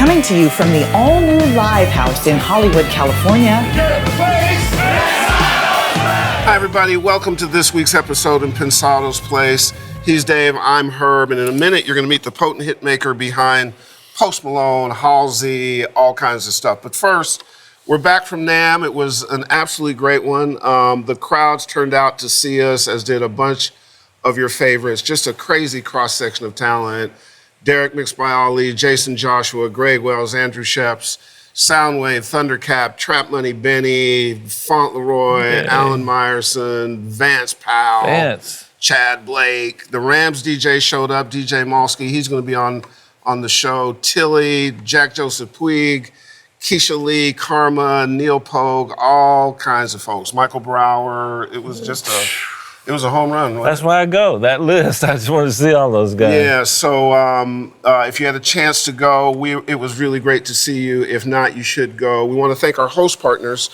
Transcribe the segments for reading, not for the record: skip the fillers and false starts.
coming to you from the all-new Live House in Hollywood, California. Hi, everybody. Welcome to this week's episode in Pensado's Place. He's Dave, I'm Herb, and in a minute, you're going to meet the potent hit maker behind Post Malone, Halsey, all kinds of stuff. But first, we're back from NAMM. It was an absolutely great one. The crowds turned out to see us, as did a bunch of your favorites. Just a crazy cross-section of talent. Derek Mixed by Ali, Jason Joshua, Greg Wells, Andrew Sheps, Soundwave, Thundercap, Trap Money Benny, Fauntleroy, Alan Meyerson, Vance Powell, Chad Blake. The Rams DJ showed up, DJ Malski. He's going to be on the show. Tilly, Jack Joseph Puig, Keisha Lee, Karma, Neil Pogue, all kinds of folks. Michael Brower. It was just it was a home run. That's why I go, that list. I just wanted to see all those guys. Yeah, so if you had a chance to go, it was really great to see you. If not, you should go. We want to thank our host partners,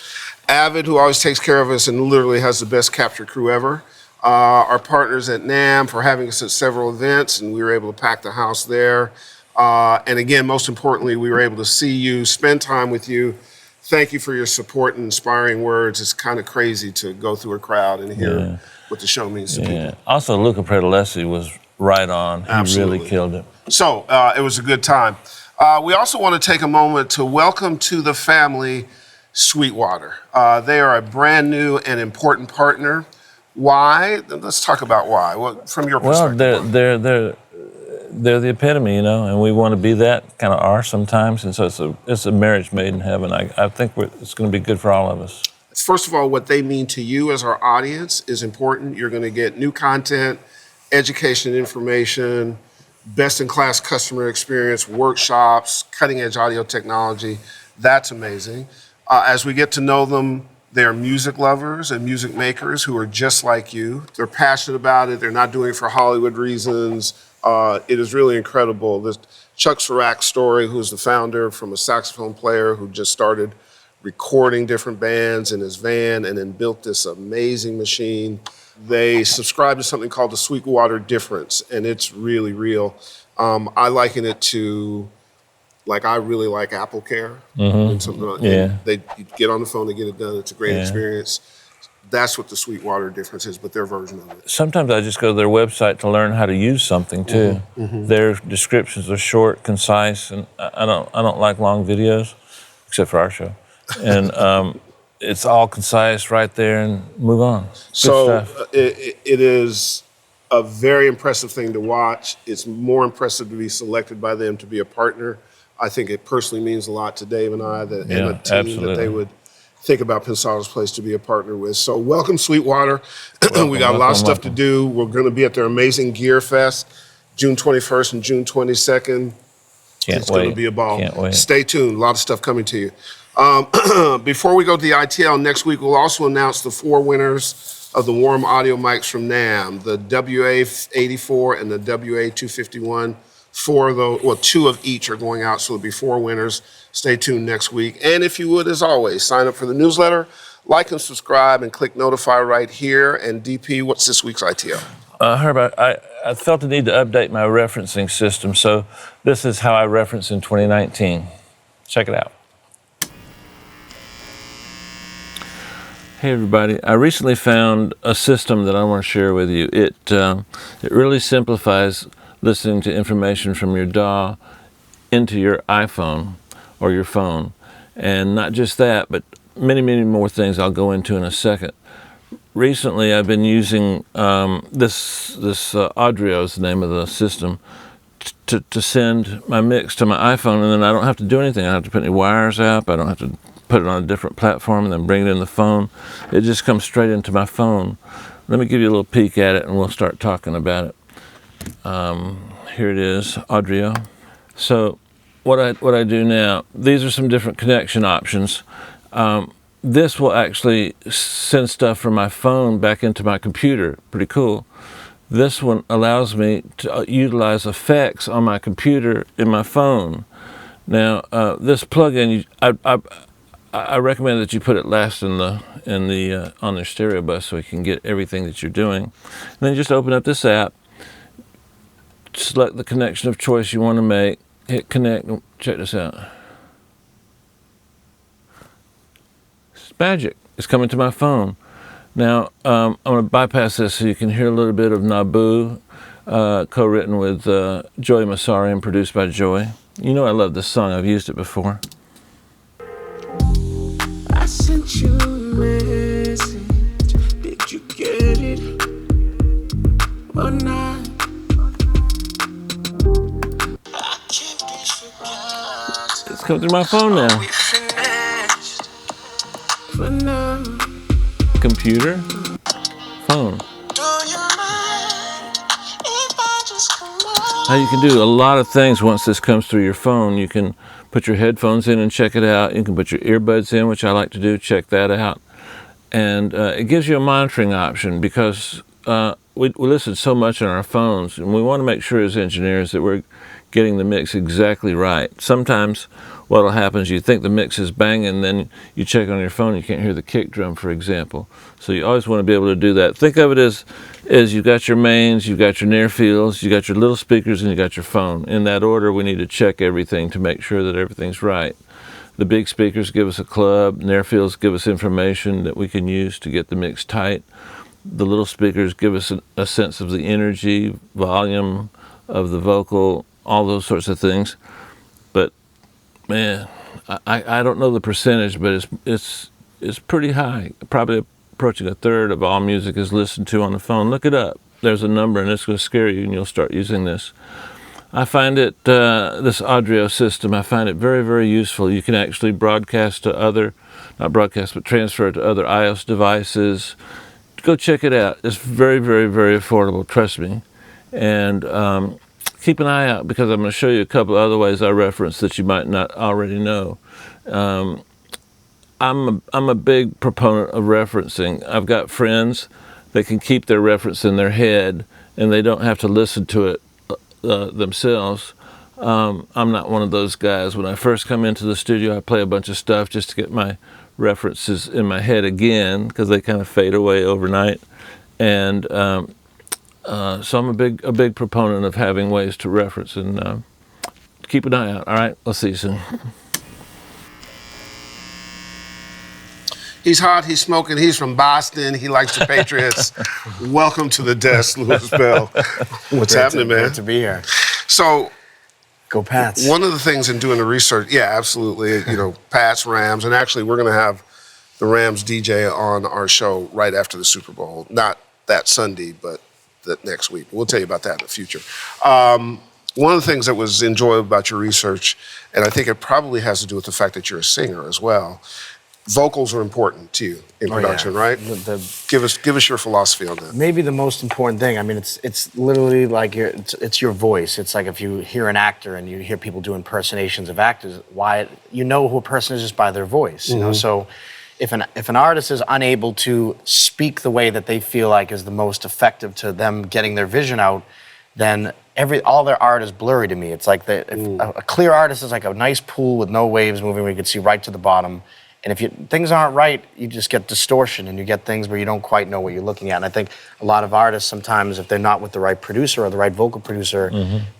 Avid, who always takes care of us and literally has the best capture crew ever. Our partners at NAMM for having us at several events, and we were able to pack the house there. And again, most importantly, we were able to see you, spend time with you. Thank you for your support and inspiring words. It's kind of crazy to go through a crowd and hear what the show means to people. Also, Luca Predolesi was right on. He really killed it. So it was a good time. We also want to take a moment to welcome to the family Sweetwater. They are a brand new and important partner. Why? Let's talk about why. Well, from your perspective. Well, they're the epitome, you know, and we want to be that, kind of are sometimes, and so it's a marriage made in heaven. I think it's going to be good for all of us. First of all, what they mean to you as our audience is important. You're going to get new content, education and information, best-in-class customer experience, workshops, cutting-edge audio technology. That's amazing. As we get to know them, they're music lovers and music makers who are just like you. They're passionate about it. They're not doing it for Hollywood reasons. It is really incredible. This Chuck Sirac's story, who's the founder, from a saxophone player who just started recording different bands in his van and then built this amazing machine. They subscribe to something called the Sweetwater Difference, and it's really real. I liken it to, I really like Apple Care. Mm-hmm. You get on the phone to get it done. It's a great experience. That's what the Sweetwater Difference is, but their version of it. Sometimes I just go to their website to learn how to use something too. Mm-hmm. Their descriptions are short, concise, and I don't like long videos, except for our show. And it's all concise right there, and move on. So it is a very impressive thing to watch. It's more impressive to be selected by them to be a partner. I think it personally means a lot to Dave and I and a team absolutely. that they would think about Pensado's Place to be a partner with. So welcome, Sweetwater. We got a lot of stuff to do. We're going to be at their amazing Gear Fest, June 21st and June 22nd. It's going to be a ball. Can't wait. Stay tuned. A lot of stuff coming to you. Before we go to the ITL next week, we'll also announce the 4 winners of the warm audio mics from NAMM, the WA-84 and the WA-251. 2 of each are going out, so there'll be 4 winners. Stay tuned next week. And if you would, as always, sign up for the newsletter, like and subscribe, and click notify right here. And DP, what's this week's ITL? Herb, I felt the need to update my referencing system, so this is how I reference in 2019. Check it out. Hey everybody, I recently found a system that I want to share with you. It really simplifies listening to information from your DAW into your iPhone or your phone. And not just that, but many, many more things I'll go into in a second. Recently I've been using this Audio is the name of the system, to send my mix to my iPhone, and then I don't have to do anything. I don't have to put any wires up. I don't have to put it on a different platform and then bring it in the phone. It just comes straight into my phone. Let me give you a little peek at it and we'll start talking about it. Here it is, Audio. So what I do now, these are some different connection options. This will actually send stuff from my phone back into my computer. Pretty cool. This one allows me to utilize effects on my computer in my phone. Now, this plugin, I recommend that you put it last on their stereo bus so you can get everything that you're doing. And then just open up this app, select the connection of choice you want to make, hit connect. Check this out. It's magic. It's coming to my phone. Now, I'm going to bypass this so you can hear a little bit of Naboo, co-written with Joy Massari and produced by Joy. You know I love this song. I've used it before. I sent you a message. Did you get it? Or not? It's coming through my phone now. For now. Computer, phone. Now you can do a lot of things once this comes through your phone. You can put your headphones in and check it out. You can put your earbuds in, which I like to do, check that out. And it gives you a monitoring option because we listen so much on our phones, and we want to make sure as engineers that we're getting the mix exactly right. Sometimes what will happen is you think the mix is banging, then you check on your phone, you can't hear the kick drum, for example. So you always want to be able to do that. Think of it as you've got your mains, you've got your near fields, you've got your little speakers, and you got your phone. In that order, we need to check everything to make sure that everything's right. The big speakers give us a club, near fields give us information that we can use to get the mix tight. The little speakers give us a sense of the energy, volume of the vocal, all those sorts of things. But man, I don't know the percentage, but it's pretty high. Probably approaching a third of all music is listened to on the phone. Look it up. There's a number, and it's going to scare you, and you'll start using this. I find it, this audio system, I find it very, very useful. You can actually broadcast to other, not broadcast, but transfer it to other iOS devices. Go check it out. It's very, very, very affordable, trust me. And keep an eye out, because I'm going to show you a couple of other ways I reference that you might not already know. I'm a big proponent of referencing. I've got friends that can keep their reference in their head, and they don't have to listen to it themselves. I'm not one of those guys. When I first come into the studio, I play a bunch of stuff just to get my references in my head again, because they kind of fade away overnight. And so I'm a big proponent of having ways to reference, and keep an eye out. All right, I'll see you soon. He's hot, he's smoking, he's from Boston, he likes the Patriots. Welcome to the desk, Louis Bell. What's happening, man? Good to be here. So, go Pats. One of the things in doing the research, yeah, absolutely, you know, Pats, Rams, and actually we're going to have the Rams DJ on our show right after the Super Bowl. Not that Sunday, but that next week. We'll tell you about that in the future. One of the things that was enjoyable about your research, and I think it probably has to do with the fact that you're a singer as well, vocals are important to you in production, right? Give us your philosophy on that. Maybe the most important thing. I mean, it's literally like it's your voice. It's like if you hear an actor and you hear people do impersonations of actors, you know who a person is just by their voice. You know, so if an artist is unable to speak the way that they feel like is the most effective to them getting their vision out, then all their art is blurry to me. It's like a clear artist is like a nice pool with no waves moving where you can see right to the bottom. And if things aren't right, you just get distortion and you get things where you don't quite know what you're looking at. And I think a lot of artists sometimes, if they're not with the right producer or the right vocal producer,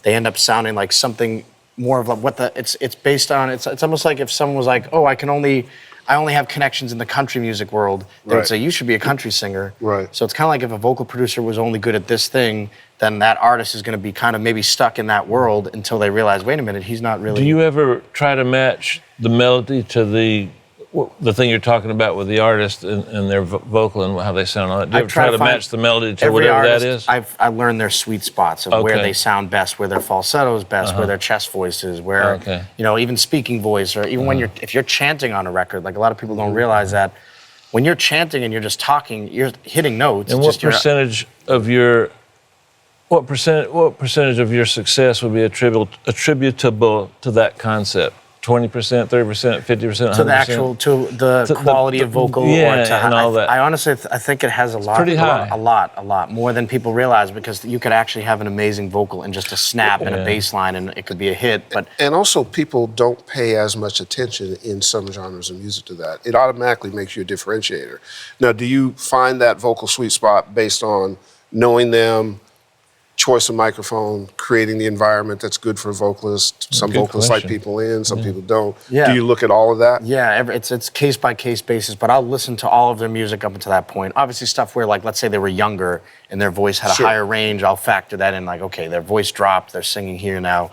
they end up sounding like something more of what it's based on. It's almost like if someone was like, oh, I only have connections in the country music world, they would say, you should be a country singer. Right. So it's kind of like if a vocal producer was only good at this thing, then that artist is going to be kind of maybe stuck in that world until they realize, wait a minute, he's not really... Do you ever try to match the melody to the thing you're talking about with the artist and their vocal and how they sound on it? Do you ever try to match the melody to whatever artist, that is? I learned their sweet spots of where they sound best, where their falsetto is best, where their chest voice is, where, you know, even speaking voice, or even if you're chanting on a record, like a lot of people don't realize that when you're chanting and you're just talking, you're hitting notes. And what percentage of your success would be attributable to that concept? 20%, 30%, 50%, 100%? To the quality of vocal, or to and all that. I honestly, I think it has a lot. Pretty high. A lot more than people realize, because you could actually have an amazing vocal and just a snap and a bass line, and it could be a hit. And also, people don't pay as much attention in some genres of music to that. It automatically makes you a differentiator. Now, do you find that vocal sweet spot based on knowing them, choice of microphone, creating the environment that's good for vocalists. Some Good vocalists like question. people in, some people don't. Yeah. Do you look at all of that? Yeah, it's case by case basis, but I'll listen to all of their music up until that point. Obviously, stuff where, like, let's say they were younger and their voice had a Sure. higher range, I'll factor that in. Like, okay, their voice dropped, they're singing here now,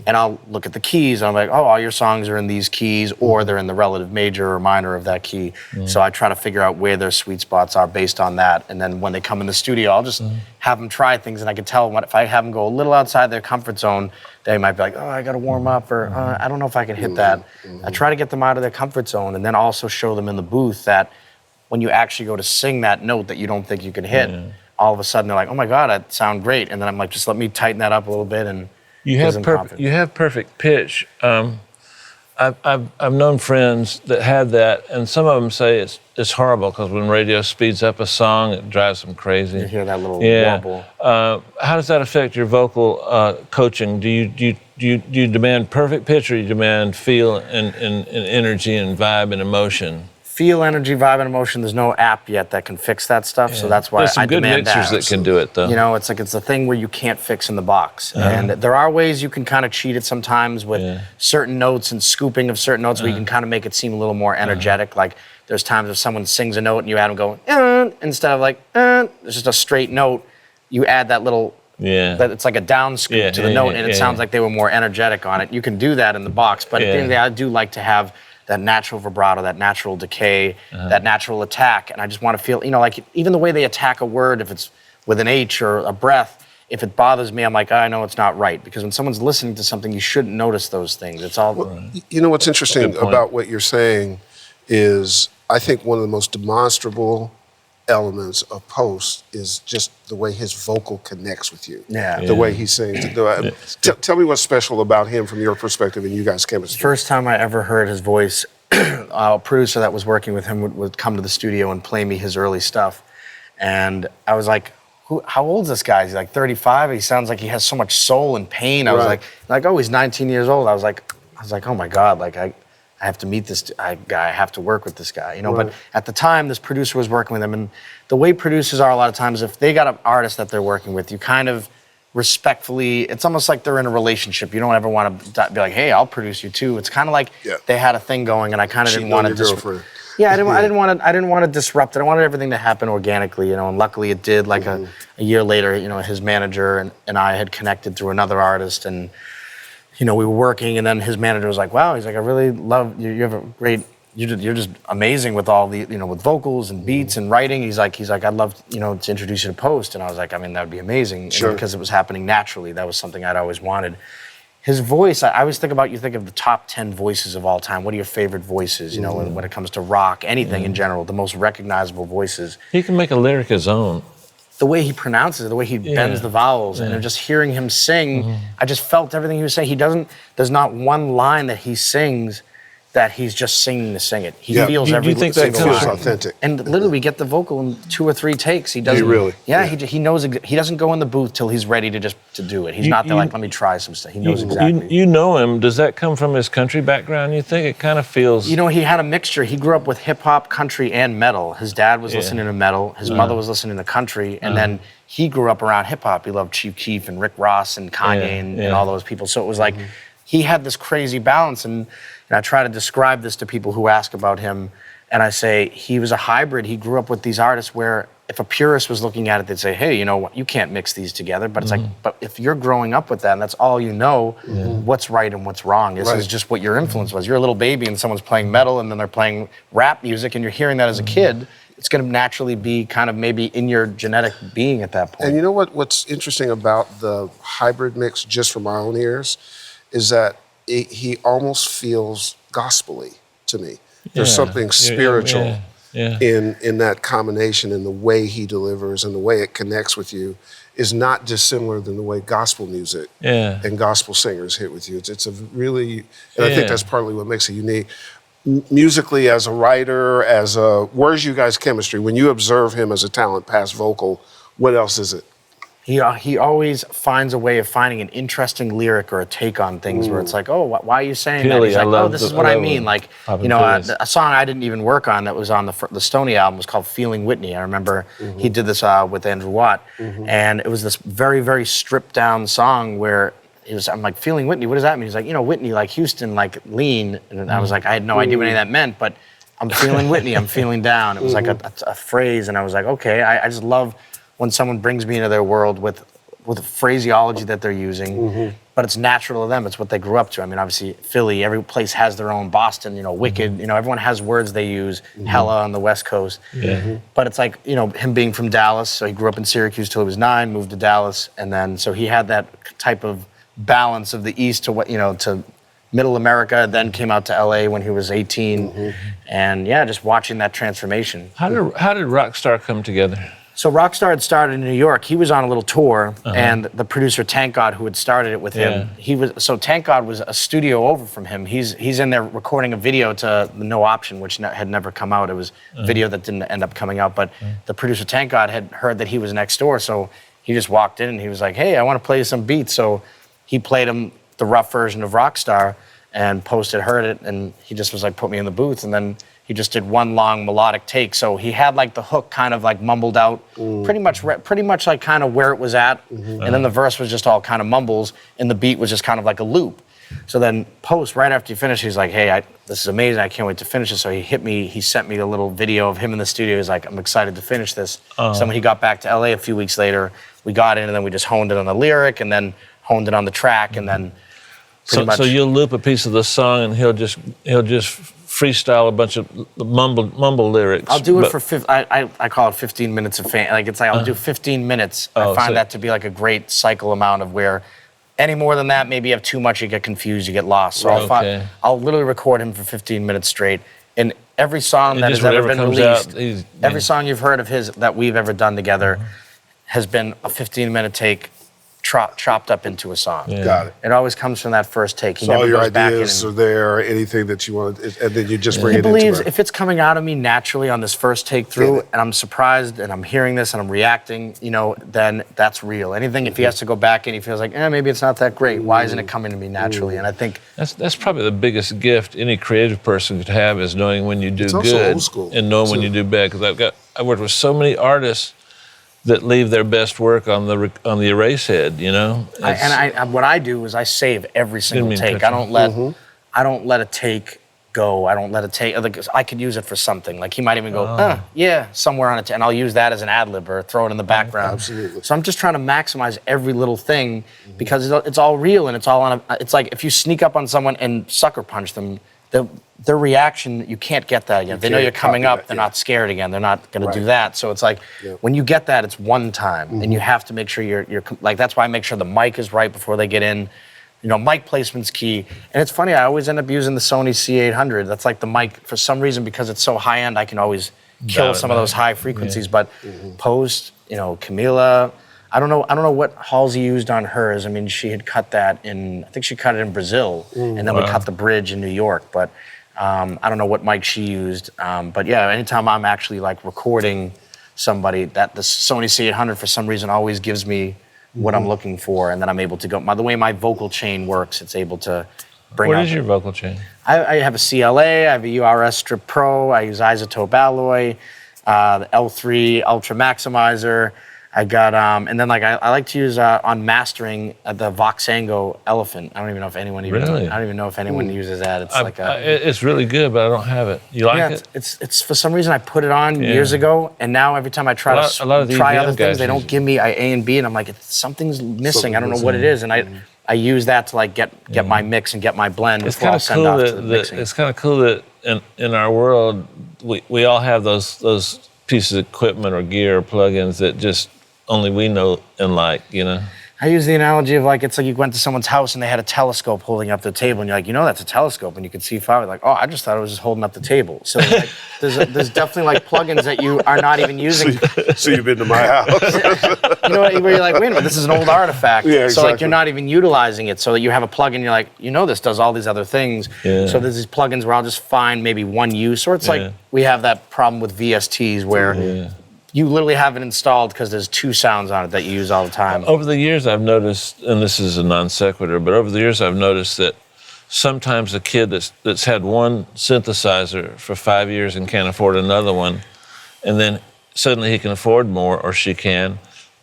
and I'll look at the keys. And I'm like, oh, all your songs are in these keys, or they're in the relative major or minor of that key. So I try to figure out where their sweet spots are based on that. And then when they come in the studio, I'll just have them try things, and I can tell if I have them go a little outside their comfort zone, they might be like, oh, I got to warm up, or I don't know if I can hit that. I try to get them out of their comfort zone, and then also show them in the booth that when you actually go to sing that note that you don't think you can hit, all of a sudden they're like, oh my God, I sound great. And then I'm like, just let me tighten that up a little bit. And You gives have them confidence. you have perfect pitch. I've known friends that had that, and some of them say it's horrible because when radio speeds up a song, it drives them crazy. You hear that little Yeah. wobble. How does that affect your vocal coaching? Do you demand perfect pitch, or you demand feel and energy and vibe and emotion? Feel, energy, vibe, and emotion. There's no app yet that can fix that stuff, so that's why There's some I good demand mixers that can do it, though. You know, it's like it's a thing where you can't fix in the box. And there are ways you can kind of cheat it sometimes with certain notes and scooping of certain notes where you can kind of make it seem a little more energetic. Like there's times if someone sings a note and you add them going, instead of like, it's just a straight note, you add that little, that it's like a down scoop to the note, and it sounds like they were more energetic on it. You can do that in the box, but at the end of the day, I do like to have that natural vibrato, that natural decay, that natural attack. And I just want to feel, like even the way they attack a word, if it's with an H or a breath, if it bothers me, I'm like, I know it's not right. Because when someone's listening to something, you shouldn't notice those things. It's all... You know what's interesting about what you're saying is I think one of the most demonstrable elements of Post is just the way his vocal connects with you. The way he sings. Tell me what's special about him from your perspective and you guys' chemistry. First time I ever heard his voice, a producer that was working with him would come to the studio and play me his early stuff. And I was like, how old is this guy? He's like 35. He sounds like he has so much soul and pain. I was like, oh, he's 19 years old. I was like, oh my God, like I have to meet this guy. I have to work with this guy, But at the time, this producer was working with him, and the way producers are a lot of times, if they got an artist that they're working with, you kind of respectfully. It's almost like they're in a relationship. You don't ever want to be like, hey, I'll produce you too. It's kind of like they had a thing going, and I kind of didn't want to disrupt. Yeah, I didn't want to disrupt it. I wanted everything to happen organically, and luckily it did. Like a year later, his manager and I had connected through another artist, and we were working, and then his manager was like, wow, he's like, I really love you. You have a great, you're just amazing with all the, with vocals and beats and writing. He's like, I'd love, to introduce you to Post. And I was like, I mean, that would be amazing. Sure. Because it was happening naturally. That was something I'd always wanted. His voice, I always think about, you think of the top 10 voices of all time. What are your favorite voices, when it comes to rock, anything in general, the most recognizable voices? He can make a lyric his own. The way he pronounces it, the way he bends the vowels, and just hearing him sing, I just felt everything he was saying. There's not one line that he sings that he's just singing to sing it. He feels every single line. Feels authentic. And literally, we get the vocal in 2 or 3 takes. He doesn't. Really? Yeah, he knows. He doesn't go in the booth till he's ready to do it. He's not there like, let me try some stuff. He knows exactly. You know him. Does that come from his country background? You think it kind of feels? He had a mixture. He grew up with hip hop, country, and metal. His dad was listening to metal. His mother was listening to country, and then he grew up around hip hop. He loved Chief Keef and Rick Ross and Kanye and all those people. So it was like he had this crazy balance. And I try to describe this to people who ask about him, and I say he was a hybrid. He grew up with these artists where if a purist was looking at it, they'd say, hey, you can't mix these together. But it's like, but if you're growing up with that and that's all you know, what's right and what's wrong? This is just what your influence was. You're a little baby and someone's playing metal and then they're playing rap music and you're hearing that as a kid. It's going to naturally be kind of maybe in your genetic being at that point. And you know what's interesting about the hybrid mix, just from my own ears, is that he almost feels gospel-y to me. There's something spiritual in that combination, and the way he delivers and the way it connects with you is not dissimilar than the way gospel music and gospel singers hit with you. It's a really, and I think that's partly what makes it unique. Musically, as a writer, where's you guys' chemistry? When you observe him as a talent past vocal, what else is it? he always finds a way of finding an interesting lyric or a take on things where it's like, oh, why are you saying that? He's like, oh, this is what I mean. Like, you know, a song I didn't even work on that was on the Stoney album was called Feeling Whitney. I remember he did this with Andrew Watt, and it was this very, very stripped down song where I'm like, Feeling Whitney, what does that mean? He's like, you know, Whitney, like Houston, like lean. And I was like, I had no idea what any of that meant, but I'm feeling Whitney, I'm feeling down. It was like a phrase, and I was like, okay, I just love when someone brings me into their world with a phraseology that they're using, but it's natural to them. It's what they grew up to. I mean, obviously, Philly, every place has their own. Boston, you know, Wicked, you know, everyone has words they use. Hella on the West Coast. But it's like, you know, him being from Dallas, so he grew up in Syracuse till he was 9, moved to Dallas, and then, so he had that type of balance of the East to what, you know, to Middle America, then came out to LA when he was 18. And yeah, just watching that transformation. How did Rockstar come together? So Rockstar had started in New York. He was on a little tour, and the producer Tank God, who had started it with him, Tank God was a studio over from him. He's in there recording a video to the No Option, which had never come out. It was a video that didn't end up coming out, but the producer Tank God had heard that he was next door, so he just walked in and he was like, hey, I want to play you some beats. So he played him the rough version of Rockstar, and Post had heard it, and he just was like, put me in the booth, and then he just did one long melodic take. So he had like the hook kind of like mumbled out, pretty much like kind of where it was at, and then the verse was just all kind of mumbles, and the beat was just kind of like a loop. So then Post, right after he finished, he's like, hey, this is amazing, I can't wait to finish it. So he sent me a little video of him in the studio. He's like, I'm excited to finish this. So when he got back to LA a few weeks later, we got in, and then we just honed it on the lyric, and then honed it on the track, and then so you'll loop a piece of the song, and he'll just freestyle a bunch of mumble lyrics. I'll do it for I call it 15 minutes of fame. Like, it's like I'll do 15 minutes. I find that to be like a great cycle amount of where any more than that, maybe you have too much, you get confused, you get lost. So I'll literally record him for 15 minutes straight. And every song that has ever been released, every song you've heard of his that we've ever done together has been a 15-minute take chopped up into a song. Got it. It always comes from that first take. He So all never your goes back in ideas are there, anything that you want, and then you just bring He it believes into it. if it's coming out of me naturally on this first take through, and I'm surprised, and I'm hearing this, and I'm reacting, you know, then that's real. Anything, if he has to go back and he feels like, maybe it's not that great, why isn't it coming to me naturally? And I think that's probably the biggest gift any creative person could have, is knowing when you do It's also good old school, and knowing when you do bad. Because I worked with so many artists that leave their best work on the erase head, you know. What I do is I save every single take. I don't let a take go. I don't let it take. I could use it for something. Like, he might even go, somewhere on it, and I'll use that as an ad lib or throw it in the background. Absolutely. So I'm just trying to maximize every little thing because it's all real, and it's all on. It's like if you sneak up on someone and sucker punch them, their reaction, you can't get that again. They know you're coming up, they're not scared again. They're not going to do that. So it's like, when you get that, it's one time, and you have to make sure you're like, that's why I make sure the mic is right before they get in. You know, mic placement's key. And it's funny, I always end up using the Sony C800. That's like the mic, for some reason, because it's so high end, I can always kill some of those high frequencies. But Post, you know, Camila, I don't know what Halsey used on hers. I mean, she had cut that I think she cut it in Brazil, and then we cut the bridge in New York. But I don't know what mic she used. But yeah, anytime I'm actually like recording somebody, that the Sony C800 for some reason always gives me what I'm looking for, and then I'm able to go. The way my vocal chain works, it's able to bring out. What is your vocal chain? I have a CLA, I have a URS Strip Pro, I use isotope alloy, the L3 Ultra Maximizer. I got, and then like I like to use on mastering the Voxango Elephant. I don't even know if anyone uses that. It's it's really good, but I don't have it. You like it? It's for some reason I put it on years ago, and now every time I try to try other things, they don't give me A and B, and I'm like, something's missing. I don't know what it is, and I use that to like get my mix and get my blend before I'll send off to the mixing. It's kind of cool that in our world we all have those pieces of equipment or gear or plugins that just only we know and like, you know. I use the analogy of like, it's like you went to someone's house and they had a telescope holding up the table, and you're like, you know, that's a telescope, and you could see far. Like, oh, I just thought it was just holding up the table. So like, there's definitely like plugins that you are not even using. So you've been to my house. You know, where you're like, wait a minute, this is an old artifact. Yeah, exactly. So like, you're not even utilizing it. So that you have a plugin, you're like, you know, this does all these other things. Yeah. So there's these plugins where I'll just find maybe one use, or it's like we have that problem with VSTs where you literally have it installed because there's 2 sounds on it that you use all the time. Over the years, I've noticed, and this is a non sequitur, but over the years, I've noticed that sometimes a kid that's had one synthesizer for 5 years and can't afford another one, and then suddenly he can afford more, or she can,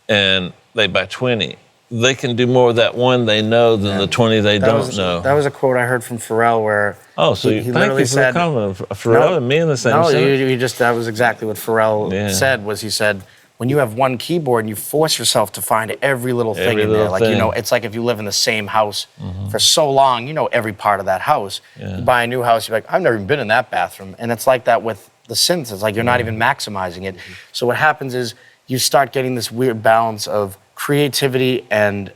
and they buy 20. They can do more with that one they know than the 20 they don't know. That was a quote I heard from Pharrell where he thank you for the compliment. Pharrell and me in the same No, sentence. that was exactly what Pharrell said, was he said, when you have one keyboard and you force yourself to find every little thing in there, like, it's like if you live in the same house for so long, you know every part of that house. You buy a new house, you're like, I've never even been in that bathroom. And it's like that with the synths. It's like you're not even maximizing it. So what happens is you start getting this weird balance of creativity and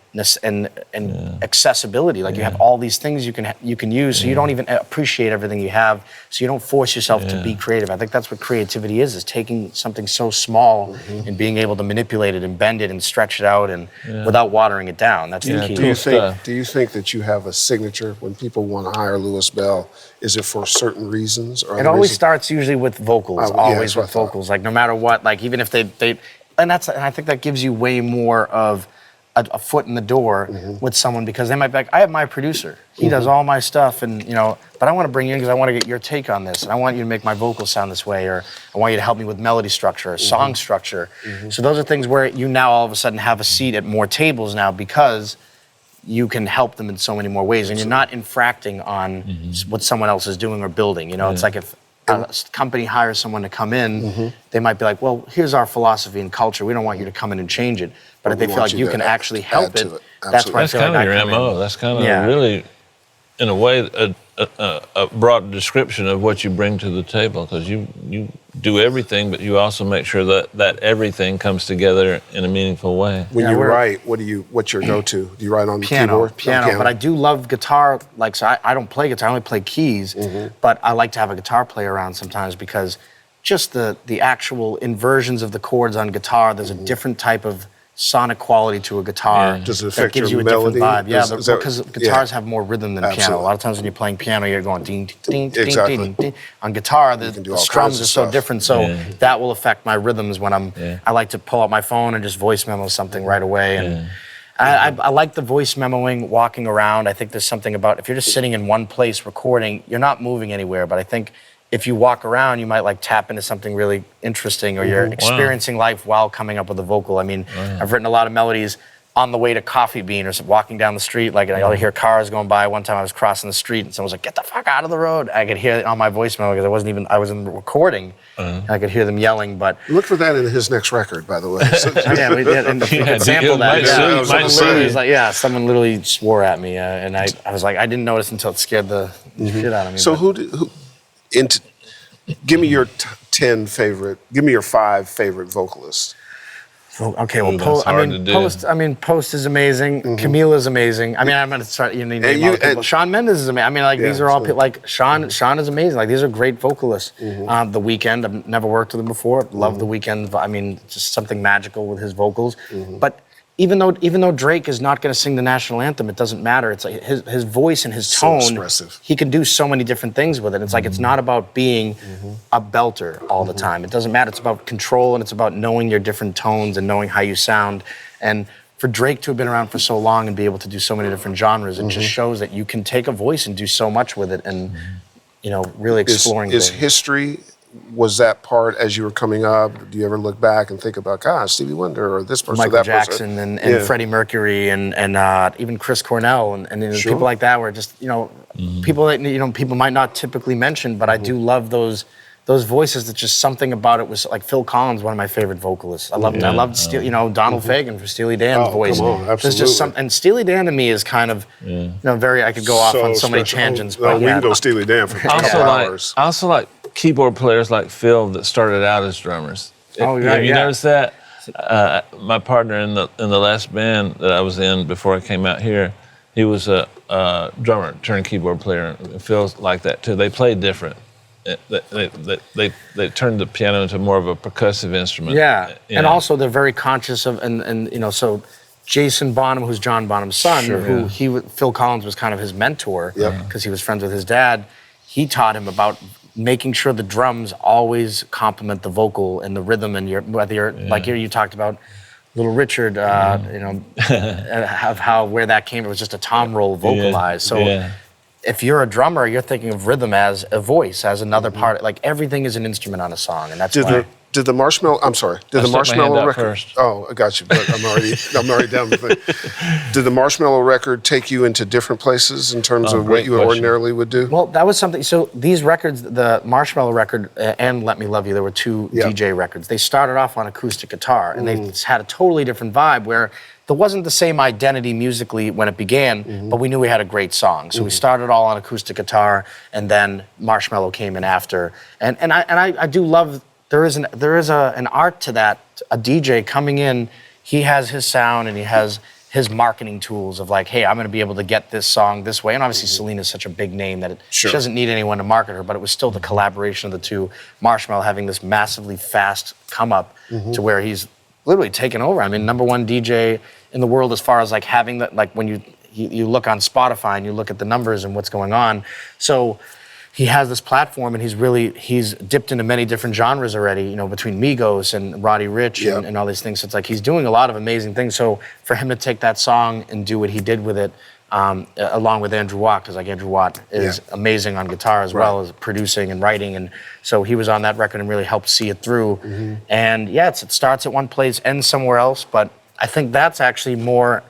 accessibility. Like you have all these things you can use, so you don't even appreciate everything you have. So you don't force yourself to be creative. I think that's what creativity is taking something so small and being able to manipulate it and bend it and stretch it out and without watering it down. That's the key. Do you think that you have a signature when people want to hire Louis Bell? Is it for certain reasons? Or it always starts usually with vocals. Always with vocals. Like no matter what. Like even if they and I think that gives you way more of a foot in the door with someone, because they might be like, I have my producer. He does all my stuff, and but I want to bring you in because I want to get your take on this, and I want you to make my vocals sound this way, or I want you to help me with melody structure or song structure. So those are things where you now all of a sudden have a seat at more tables now, because you can help them in so many more ways, and you're not infracting on what someone else is doing or building. It's like if a company hires someone to come in, they might be like, well, here's our philosophy and culture. We don't want you to come in and change it. But if they feel like you can actually help it, that's where I feel like I come in. That's kind of your MO. That's kind of really, in a way, a broad description of what you bring to the table, because you do everything, but you also make sure that everything comes together in a meaningful way. When you write, what's your go-to? Do you write on the keyboard? Piano, but I do love guitar. Like, so I don't play guitar, I only play keys, but I like to have a guitar player around sometimes, because just the actual inversions of the chords on guitar, there's a different type of sonic quality to a guitar. Does it affect that gives your you a melody? different vibe. Because guitars have more rhythm than piano. A lot of times when you're playing piano, you're going ding, ding, ding, ding, ding, ding. On guitar, the strums are so different, so that will affect my rhythms when I like to pull out my phone and just voice memo something right away. And I like the voice memoing, walking around. I think there's something about, if you're just sitting in one place recording, you're not moving anywhere, but I think if you walk around, you might like tap into something really interesting, or you're experiencing life while coming up with a vocal. I mean, I've written a lot of melodies on the way to Coffee Bean or walking down the street. Like I'll hear cars going by. One time I was crossing the street and someone was like, "Get the fuck out of the road!" I could hear it on my voice memo because I was in the recording. I could hear them yelling. But look for that in his next record, by the way. we did, and we could sample that. Someone literally swore at me, and I was like, I didn't notice until it scared the shit out of me. So give me your 10 favorite. Give me your 5 favorite vocalists. Okay, well, Post is amazing. Camila's amazing. I mean, I'm gonna start. You name all the people. Shawn Mendes is amazing. I mean, like these are all people. Like Shawn is amazing. Like these are great vocalists. The Weeknd. I've never worked with him before. Love The Weeknd. I mean, just something magical with his vocals. But even though Drake is not going to sing the national anthem, it doesn't matter. It's like his voice and his tone. So expressive. He can do so many different things with it. It's like it's not about being a belter all the time. It doesn't matter. It's about control, and it's about knowing your different tones and knowing how you sound. And for Drake to have been around for so long and be able to do so many different genres, it just shows that you can take a voice and do so much with it, and really exploring things. Is history? Was that part as you were coming up? Do you ever look back and think about, God, Stevie Wonder or this person, Michael or that Jackson, person? and Freddie Mercury, and even Chris Cornell, and people like that, where just people that people might not typically mention, but I do love those voices. That just something about it was like Phil Collins, one of my favorite vocalists. I loved Donald Fagen for Steely Dan's voice. Come on, absolutely. There's just and Steely Dan to me is kind of very. I could go off on so many tangents, but we can go Steely Dan for a couple hours. I also like keyboard players like Phil that started out as drummers. Have you noticed that? My partner in the last band that I was in before I came out here, he was a drummer turned keyboard player. Phil's like that too. They play different. They turned the piano into more of a percussive instrument. Yeah, and also they're very conscious of and so Jason Bonham, who's John Bonham's son, Phil Collins was kind of his mentor because he was friends with his dad. He taught him about making sure the drums always complement the vocal and the rhythm, and whether you're like you talked about Little Richard, you know, of where that came. It was just a tom roll vocalized. So if you're a drummer, you're thinking of rhythm as a voice, as another part. Like everything is an instrument on a song, and that's why. Did the Marshmello? I'm sorry. Did the Marshmello record? First. Oh, I got you. But I'm already down the thing. Did the Marshmello record take you into different places in terms of what you ordinarily would do? Well, that was something. So these records, the Marshmello record and Let Me Love You, there were two DJ records. They started off on acoustic guitar, and they had a totally different vibe where there wasn't the same identity musically when it began, but we knew we had a great song. So we started all on acoustic guitar, and then Marshmello came in after. And I do love. There is an art to that. A DJ coming in, he has his sound and he has his marketing tools of like, hey, I'm going to be able to get this song this way. And obviously, Selena's such a big name that she doesn't need anyone to market her. But it was still the collaboration of the two. Marshmello having this massively fast come up to where he's literally taken over. I mean, number 1 DJ in the world as far as like having that. Like when you look on Spotify and you look at the numbers and what's going on. So he has this platform, and he's dipped into many different genres already, you know, between Migos and Roddy Ricch and all these things. So it's like he's doing a lot of amazing things. So for him to take that song and do what he did with it, along with Andrew Watt, because like Andrew Watt is amazing on guitar as well as producing and writing, and so he was on that record and really helped see it through. And it starts at one place, ends somewhere else, but I think that's actually more.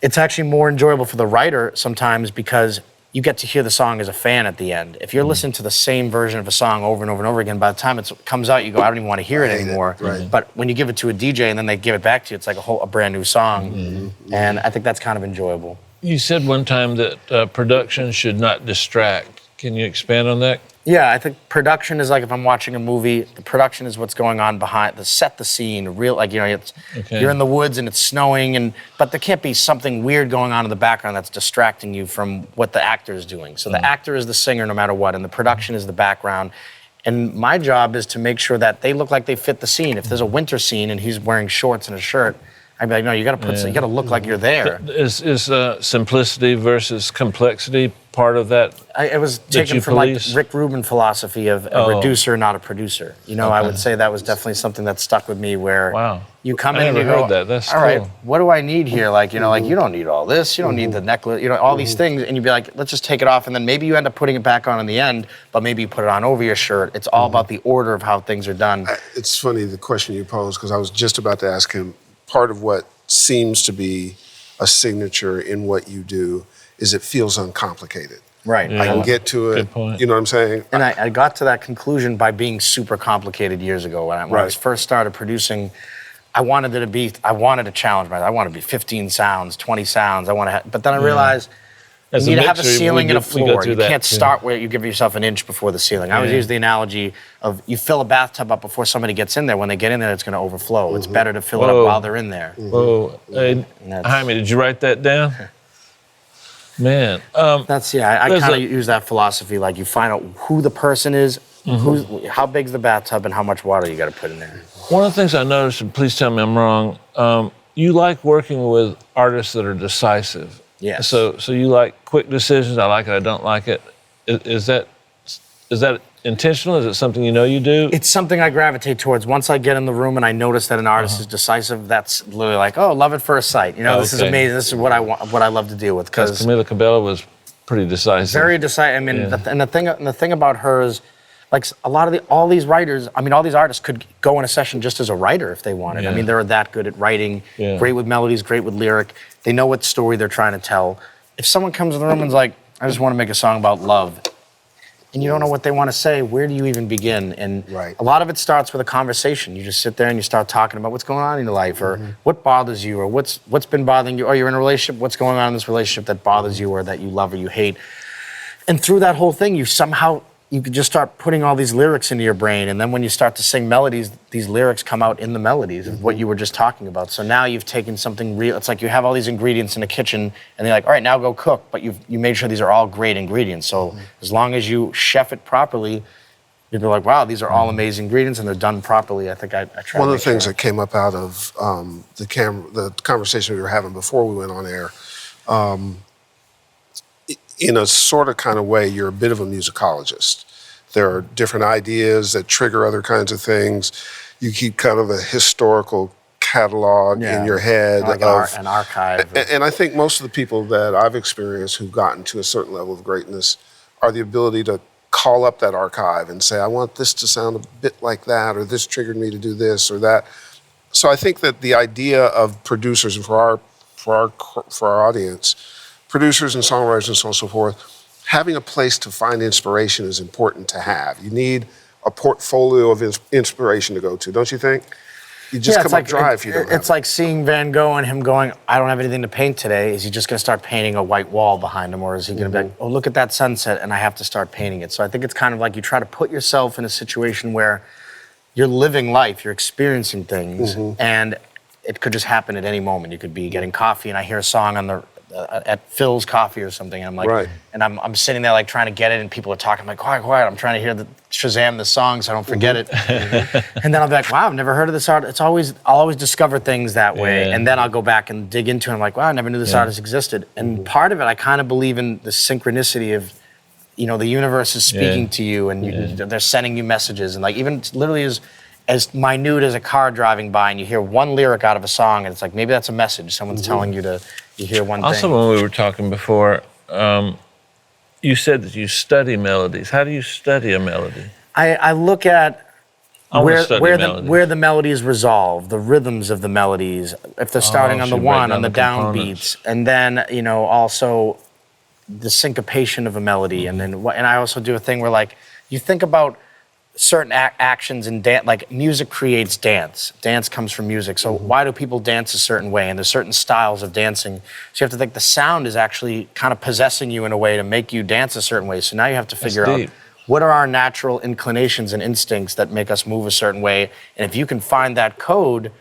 It's actually more enjoyable for the writer sometimes because you get to hear the song as a fan at the end. If you're listening to the same version of a song over and over and over again, by the time it comes out, you go, I don't even want to hear it anymore. But when you give it to a DJ and then they give it back to you, it's like a brand new song. And I think that's kind of enjoyable. You said one time that production should not distract. Can you expand on that? Yeah, I think production is like if I'm watching a movie, the production is what's going on behind, the scene, like, you know, you're in the woods and it's snowing, but there can't be something weird going on in the background that's distracting you from what the actor is doing. So the actor is the singer no matter what, and the production is the background. And my job is to make sure that they look like they fit the scene. If there's a winter scene and he's wearing shorts and a shirt, I'd be like, no, you got to look like you're there. Is simplicity versus complexity part of that? It was taken from like Rick Rubin philosophy of a reducer, not a producer. You know, I would say that was definitely something that stuck with me. Where you come in and you go, that's all right, what do I need here? Like, you know, like you don't need all this. You don't need the necklace. You know, all these things, and you'd be like, let's just take it off, and then maybe you end up putting it back on in the end, but maybe you put it on over your shirt. It's all about the order of how things are done. It's funny the question you posed because I was just about to ask him. Part of what seems to be a signature in what you do is it feels uncomplicated. Right. I can get to it. Good point. You know what I'm saying? And I got to that conclusion by being super complicated years ago. When I first started producing, I wanted to challenge myself. I wanted to be 15 sounds, 20 sounds. But then I realized you need to have a ceiling and a floor. You can't start where you give yourself an inch before the ceiling. I always use the analogy of you fill a bathtub up before somebody gets in there. When they get in there, it's going to overflow. It's better to fill it up while they're in there. Whoa. Hey, Jaime, did you write that down? Man. I kind of use that philosophy. Like you find out who the person is, how big's the bathtub, and how much water you got to put in there. One of the things I noticed, and please tell me I'm wrong, you like working with artists that are decisive. Yes. So you like quick decisions. I like it. I don't like it. Is that intentional? Is it something you know you do? It's something I gravitate towards. Once I get in the room and I notice that an artist is decisive, that's literally like, oh, love at first sight. You know, this is amazing. This is what I want. What I love to deal with. Because Camila Cabello was pretty decisive. Very decisive. I mean, the thing about her is, like all these writers, I mean, all these artists could go in a session just as a writer if they wanted. I mean, they're that good at writing, great with melodies, great with lyric. They know what story they're trying to tell. If someone comes in the room and's like, I just want to make a song about love, and you don't know what they want to say, where do you even begin? And a lot of it starts with a conversation. You just sit there and you start talking about what's going on in your life, or what bothers you, or what's been bothering you, or you're in a relationship, what's going on in this relationship that bothers you, or that you love or you hate. And through that whole thing, you could just start putting all these lyrics into your brain, and then when you start to sing melodies, these lyrics come out in the melodies of what you were just talking about. So now you've taken something real. It's like you have all these ingredients in the kitchen, and they're like, all right, now go cook. But you made sure these are all great ingredients. So as long as you chef it properly, you'll be like, wow, these are all amazing ingredients, and they're done properly. I think I try. One of the things that came up out of the conversation we were having before we went on air, in a sort of kind of way, you're a bit of a musicologist. There are different ideas that trigger other kinds of things. You keep kind of a historical catalog in your head. Like an archive. And I think most of the people that I've experienced who've gotten to a certain level of greatness are the ability to call up that archive and say, I want this to sound a bit like that, or this triggered me to do this or that. So I think that the idea of producers, and for our audience, producers and songwriters and so on and so forth, having a place to find inspiration is important to have. You need a portfolio of inspiration to go to, don't you think? You just come up dry if you don't have It's like seeing Van Gogh and him going, I don't have anything to paint today. Is he just going to start painting a white wall behind him? Or is he going to be like, oh, look at that sunset, and I have to start painting it? So I think it's kind of like you try to put yourself in a situation where you're living life, you're experiencing things, and it could just happen at any moment. You could be getting coffee, and I hear a song on the at Phil's Coffee or something, and I'm like, and I'm sitting there like trying to get it, and people are talking. I'm like, quiet, quiet. I'm trying to hear the Shazam the song so I don't forget it. And then I'll be like, wow, I've never heard of this artist. I'll always discover things that way, and then I'll go back and dig into it. I'm like, wow, I never knew this artist existed. And part of it, I kind of believe in the synchronicity of, you know, the universe is speaking to you, and they're sending you messages, and like even literally as minute as a car driving by, and you hear one lyric out of a song, and it's like maybe that's a message. Someone's telling you to. You hear one thing. Also, when we were talking before, you said that you study melodies. How do you study a melody? I look at where the melodies resolve, the rhythms of the melodies, if they're starting on the one, on the downbeats, and then, you know, also the syncopation of a melody, and I also do a thing where, like, you think about certain actions in dance, like music creates dance. Dance comes from music. So why do people dance a certain way? And there's certain styles of dancing. So you have to think the sound is actually kind of possessing you in a way to make you dance a certain way. So now you have to figure out what are our natural inclinations and instincts that make us move a certain way. And if you can find that code,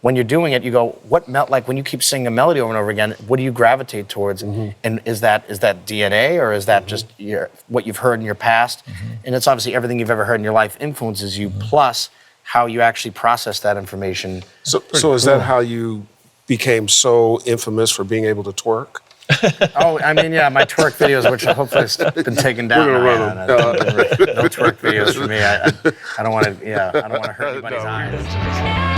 when you're doing it, you go, like when you keep singing a melody over and over again, what do you gravitate towards? And is that DNA, or is that just what you've heard in your past? And it's obviously everything you've ever heard in your life influences you, plus how you actually process that information. So is that how you became so infamous for being able to twerk? Oh, I mean, yeah, my twerk videos, which hopefully have been taken down. We're gonna run them. No twerk videos for me. I don't want to. Yeah, I don't want to hurt anybody's eyes.